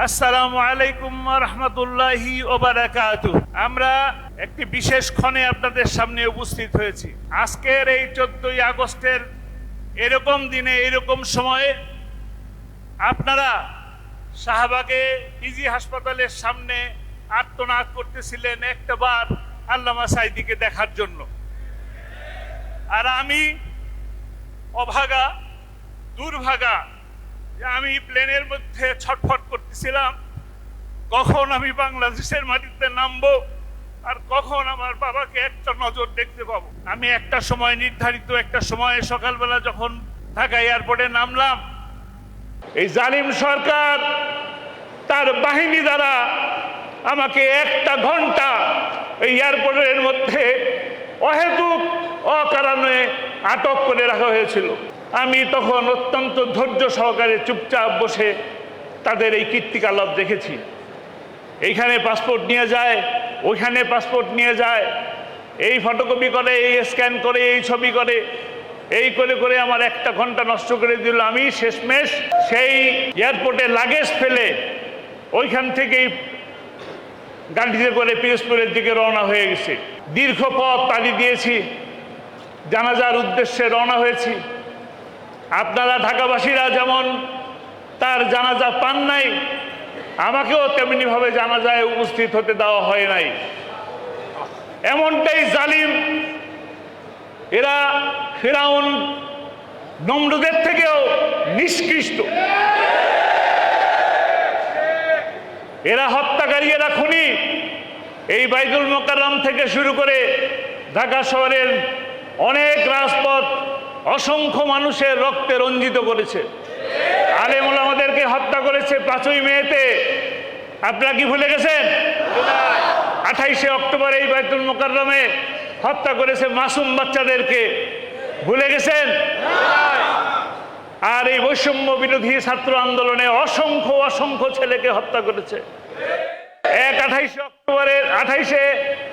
আসসালামু আলাইকুম ওয়া রাহমাতুল্লাহি ওয়া বারাকাতুহু। আমরা একটি বিশেষ ক্ষণে আপনাদের সামনে উপস্থিত হয়েছি। আজকের এই 14ই আগস্টের এরকম দিনে এরকম সময়ে আপনারা শাহবাগে পিজি হাসপাতালের সামনে আর্তনাদ করতেছিলেন একটাবার আল্লামা সাঈদীকে দেখার জন্য। আর আমি অভাগা দুর্ভাগা যে আমি প্লেনের মধ্যে ছটফট করতেছিলাম, কখন আমি বাংলাদেশের মাটিতে নামবো আর কখন আমার বাবাকে একটা নজর দেখতে পাবো। আমি একটা সময় নির্ধারিত একটা সময়ে সকালবেলা যখন ঢাকা এয়ারপোর্টে নামলাম, এই জালিম সরকার তার বাহিনী দ্বারা আমাকে একটা ঘন্টা এই এয়ারপোর্টের মধ্যে অহেতুক অকারণে আটক করে রাখা হয়েছিল। আমি তখন অত্যন্ত ধৈর্য সহকারে চুপচাপ বসে তাদের এই কীর্তিকলাপ দেখেছি। এইখানে পাসপোর্ট নিয়ে যায়, ওইখানে পাসপোর্ট নিয়ে যায়, এই ফটোকপি করে, এই স্ক্যান করে, এই ছবি করে, এই করে করে আমার একটা ঘন্টা নষ্ট করে দিল। আমি শেষমেশ সেই এয়ারপোর্টে লাগেজ ফেলে ওইখান থেকেই গাড়িতে করে পিরোজপুরের দিকে রওনা হয়ে গেছে। দীর্ঘ পথ পাড়ি দিয়েছি, জানাজার উদ্দেশ্যে রওনা হয়েছি। আপনারা ঢাকাবাসীরা যেমন তার জানাজা পান নাই, আমাকেও তেমনিভাবে জানাজায় উপস্থিত হতে দেওয়া হয় নাই। এমনটাই জালিম, এরা ফিরাউন নমরুদের থেকেও নিষ্কৃষ্ট। এরা হত্যাকারী, এরা খুনি। এই বাইতুল মোকাররম থেকে শুরু করে ঢাকা শহরের অনেক রাজপথ অসংখ্য মানুষের রক্তে রঞ্জিত করেছে। আলেম ওলামাদেরকে হত্যা করেছে 5ই মেতে। আপনারা কি ভুলে গেছেন? 28শে অক্টোবর এই বাইতুল মোকাররমে হত্যা করেছে মাসুম বাচ্চাদেরকে। ভুলে গেছেন? আর এই বৈষম্য বিরোধী ছাত্র আন্দোলনে অসংখ্য অসংখ্য ছেলেকে হত্যা করেছে। 28শে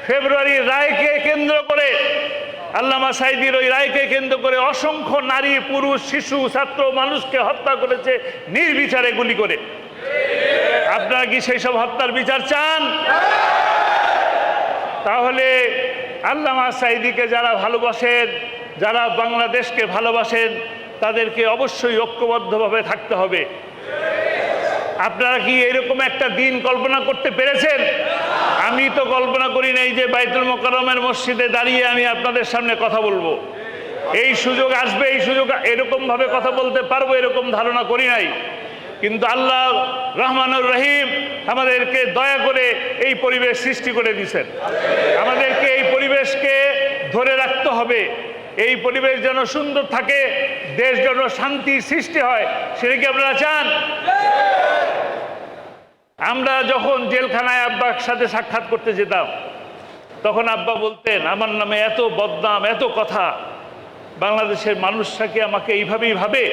ফেব্রুয়ারির রায়কে কেন্দ্র করে, আল্লামা সাঈদীর ওই রায়কে কেন্দ্র করে অসংখ্য নারী, পুরুষ, শিশু, ছাত্র মানুষকে হত্যা করেছে নির্বিচারে গুলি করে। আপনারা কি সেই সব হত্যার বিচার চান? তাহলে আল্লামা সাঈদীকে যারা ভালোবাসেন, যারা বাংলাদেশকে ভালোবাসেন, তাদেরকে অবশ্যই ঐক্যবদ্ধভাবে থাকতে হবে। আপনারা কি এরকম একটা দিন কল্পনা করতে পেরেছেন? আমি তো কল্পনা করি নাই যে বাইতুল মোকাররমের মসজিদে দাঁড়িয়ে আমি আপনাদের সামনে কথা বলবো। এই সুযোগ আসবে, এই সুযোগ এরকমভাবে কথা বলতে পারবো এরকম ধারণা করি নাই। কিন্তু আল্লাহ রহমানুর রহিম আমাদেরকে দয়া করে এই পরিবেশ সৃষ্টি করে দিয়েছেন। আমাদেরকে এই পরিবেশকে ধরে রাখতে হবে। এই পরিবেশ যেন সুন্দর থাকে, দেশ যেন শান্তির সৃষ্টি হয়, সেটা কি আপনারা চান? আমরা যখন জেলখানায় আব্বার সাথে সাক্ষাৎ করতে যেতাম, তখন আব্বা বলতেন আমার নামে এত বদনাম, এত কথা, বাংলাদেশের মানুষরা কি আমাকে এইভাবেই ভাবে?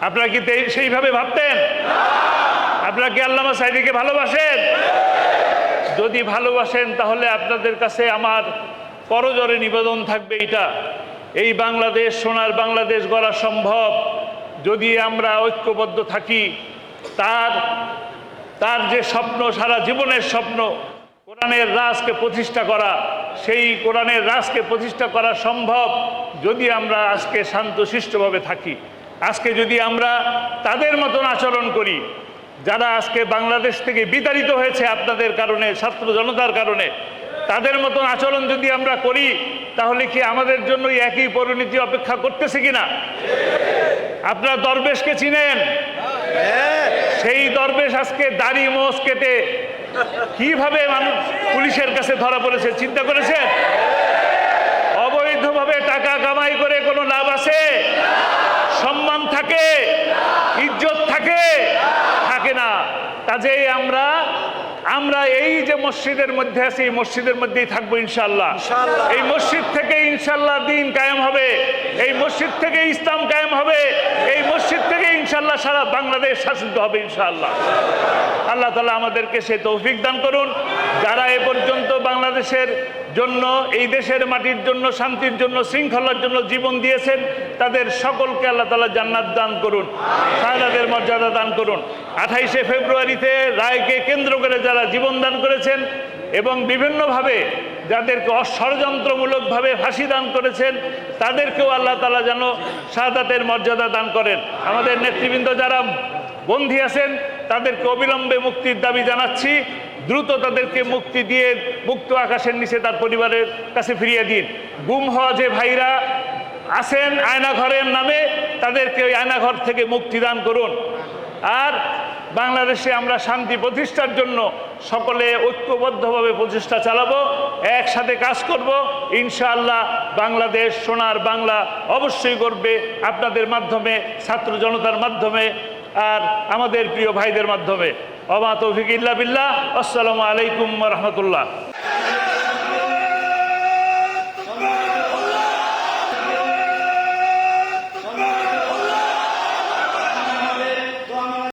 আপনারা কি সেইভাবে ভাবতেন? আপনারা কি আল্লামা সাঈদীকে ভালোবাসেন? যদি ভালোবাসেন তাহলে আপনাদের কাছে আমার করজোড়ে নিবেদন থাকবে এটা, এই বাংলাদেশ, সোনার বাংলাদেশ গড়া সম্ভব যদি আমরা ঐক্যবদ্ধ থাকি। তার যে স্বপ্ন, সারা জীবনের স্বপ্ন, কোরআনের রাজকে প্রতিষ্ঠা করা, সেই কোরআনের রাজকে প্রতিষ্ঠা করা সম্ভব যদি আমরা আজকে শান্তশিষ্টভাবে থাকি। আজকে যদি আমরা তাদের মতন আচরণ করি যারা আজকে বাংলাদেশ থেকে বিতাড়িত হয়েছে আপনাদের কারণে, ছাত্র জনতার কারণে, তাদের মতন আচরণ যদি আমরা করি, তাহলে কি আমাদের জন্য একই পরিণতি অপেক্ষা করতেছে কিনা? আপনারা দরবেশকে চিনেন? সেই দরবেশ আজকে দাড়ি মোষ কেটে কিভাবে মানুষ পুলিশের কাছে ধরা পড়েছে চিন্তা করেছেন? অবৈধভাবে টাকা কামাই করে কোনো লাভ আছে? সম্মান থাকে? ইজ্জত থাকে? থাকে না। কাজেই আমরা এই যে মসজিদের মধ্যে আছি, এই মসজিদের মধ্যেই থাকবো ইনশাআল্লাহ। এই মসজিদ থেকে ইনশাআল্লাহ দ্বীন কায়েম হবে, এই মসজিদ থেকে ইসলাম কায়েম হবে, এই মসজিদ থেকে ইনশাআল্লাহ সারা বাংলাদেশ শাসিত হবে ইনশাআল্লাহ। আল্লাহ তাআলা আমাদেরকে সে তৌফিক দান করুন। যারা এ পর্যন্ত বাংলাদেশের জন্য, এই দেশের মাটির জন্য, শান্তির জন্য, শৃঙ্খলার জন্য জীবন দিয়েছেন, তাদের সকলকে আল্লাহ তাআলা জান্নাত দান করুন, শাহাদাতের মর্যাদা দান করুন। 28শে ফেব্রুয়ারিতে রায়কে কেন্দ্র করে যারা জীবন দান করেছেন এবং বিভিন্নভাবে যাদেরকে ষড়যন্ত্রমূলকভাবে ফাঁসি দান করেছেন, তাদেরকেও আল্লাহ তাআলা যেন শাহাদাতের মর্যাদা দান করেন। আমাদের নেতৃবৃন্দ যারা বন্দী আছেন তাদেরকে অবিলম্বে মুক্তির দাবি জানাচ্ছি। দ্রুত তাদেরকে মুক্তি দিয়ে মুক্ত আকাশের নিচে তার পরিবারের কাছে ফিরিয়ে দিন। গুম হওয়া যে ভাইরা আছেন আয়নাঘরের নামে, তাদেরকে ওই আয়নাঘর থেকে মুক্তি দান করুন। আর বাংলাদেশে আমরা শান্তি প্রতিষ্ঠার জন্য সকলে ঐক্যবদ্ধভাবে প্রচেষ্টা চালাবো, একসাথে কাজ করব। ইনশাআল্লাহ বাংলাদেশ সোনার বাংলা অবশ্যই গড়বে আপনাদের মাধ্যমে, ছাত্র জনতার মাধ্যমে, আর আমাদের প্রিয় ভাইদের মাধ্যমে। ওয়া মা তৌফিক ইল্লা বিল্লাহ। আসসালামু আলাইকুম ওয়া রাহমাতুল্লাহ।